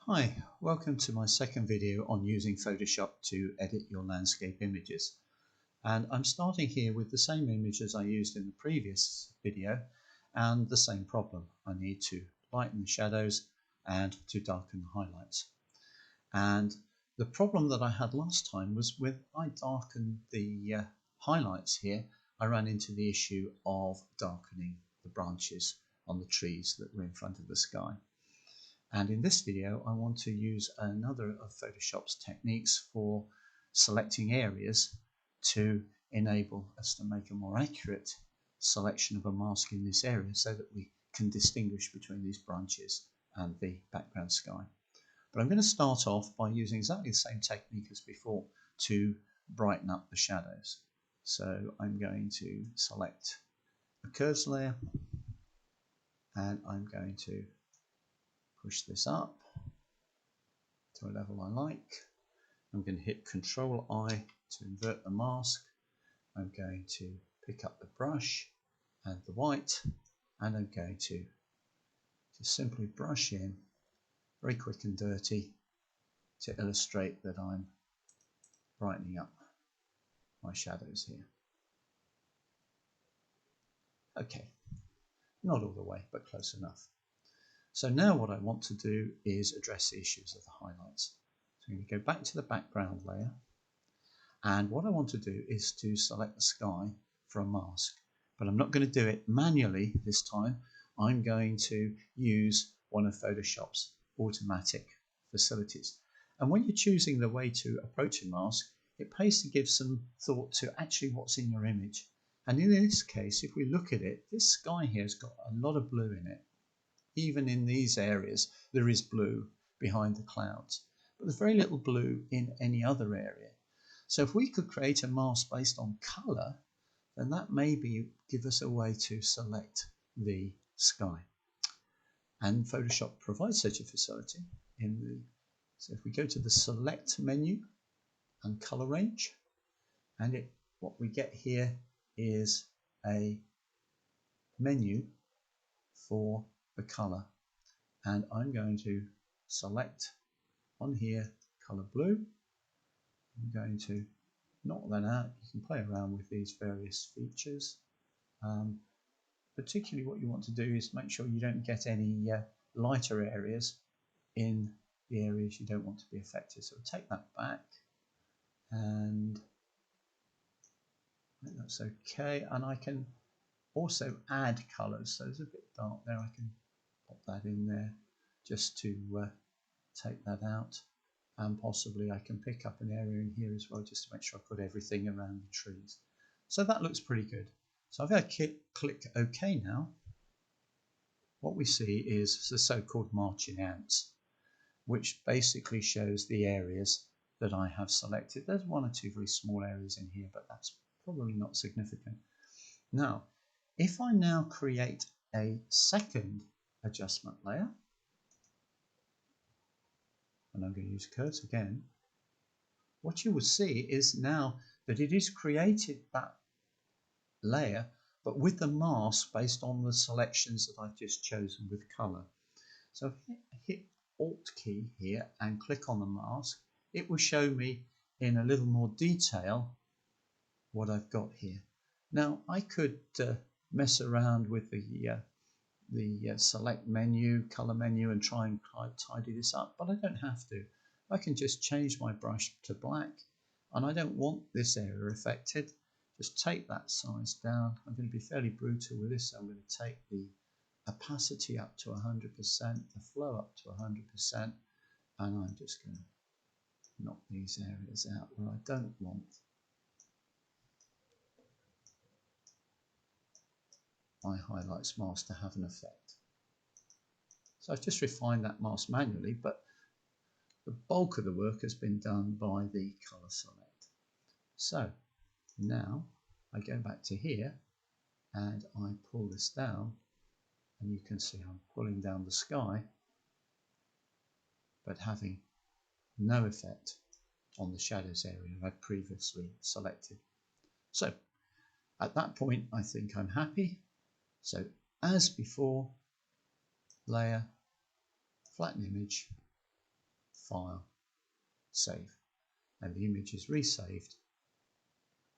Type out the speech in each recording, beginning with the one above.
Hi, welcome to my second video on using Photoshop to edit your landscape images. And I'm starting here with the same image as I used in the previous video and the same problem. I need to lighten the shadows and to darken the highlights. And the problem that I had last time was when I darkened the highlights here, I ran into the issue of darkening the branches on the trees that were in front of the sky. And in this video, I want to use another of Photoshop's techniques for selecting areas to enable us to make a more accurate selection of a mask in this area so that we can distinguish between these branches and the background sky. But I'm going to start off by using exactly the same technique as before to brighten up the shadows. So I'm going to select a curves layer and I'm going to push this up to a level I like. I'm going to hit Control I to invert the mask. I'm going to pick up the brush and the white, and I'm going to just simply brush in very quick and dirty to illustrate that I'm brightening up my shadows here. Okay, not all the way, but close enough. So now what I want to do is address the issues of the highlights. So I'm going to go back to the background layer, and what I want to do is to select the sky for a mask, but I'm not going to do it manually this time. I'm going to use one of Photoshop's automatic facilities. And when you're choosing the way to approach a mask, it pays to give some thought to actually what's in your image. And in this case, if we look at it, this sky here has got a lot of blue in it. Even in these areas, there is blue behind the clouds, but there's very little blue in any other area. So if we could create a mask based on colour, then that maybe give us a way to select the sky. And Photoshop provides such a facility so if we go to the Select menu and Colour Range, and what we get here is a menu for the colour, and I'm going to select on here colour blue. I'm going to knock that out. You can play around with these various features. Particularly what you want to do is make sure you don't get any lighter areas in the areas you don't want to be affected. So we'll take that back, and I think that's okay. And I can also add colours. So there's a bit dark there. I can pop that in there just to take that out. And possibly I can pick up an area in here as well just to make sure I put everything around the trees. So that looks pretty good. So if I click OK now, what we see is the so-called marching ants, which basically shows the areas that I have selected. There's one or two very small areas in here, but that's probably not significant. Now, if I now create a second adjustment layer, and I'm going to use curves again, what you will see is now that it is created that layer, but with the mask based on the selections that I've just chosen with colour. So if I hit Alt key here and click on the mask, it will show me in a little more detail what I've got here. Now I could mess around with the select menu, colour menu, and try and tidy this up, but I don't have to. I can just change my brush to black, and I don't want this area affected. Just take that size down. I'm going to be fairly brutal with this, so I'm going to take the opacity up to 100%, the flow up to 100%, and I'm just going to knock these areas out where I don't want my highlights mask to have an effect. So I've just refined that mask manually, but the bulk of the work has been done by the colour select. So now I go back to here and I pull this down, and you can see I'm pulling down the sky, but having no effect on the shadows area I'd previously selected. So at that point I think I'm happy. So as before, layer, flatten image, file, save, and the image is resaved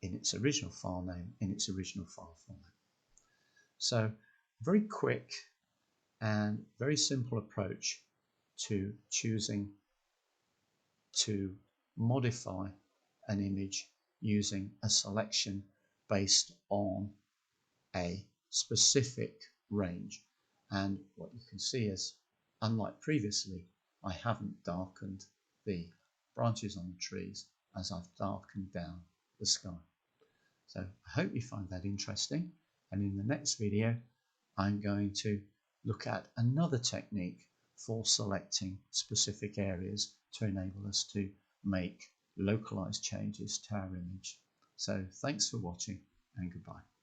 in its original file name, in its original file format. So very quick and very simple approach to choosing to modify an image using a selection based on a specific range. And what you can see is, unlike previously, I haven't darkened the branches on the trees as I've darkened down the sky. So I hope you find that interesting, and in the next video I'm going to look at another technique for selecting specific areas to enable us to make localized changes to our image. So thanks for watching, and goodbye.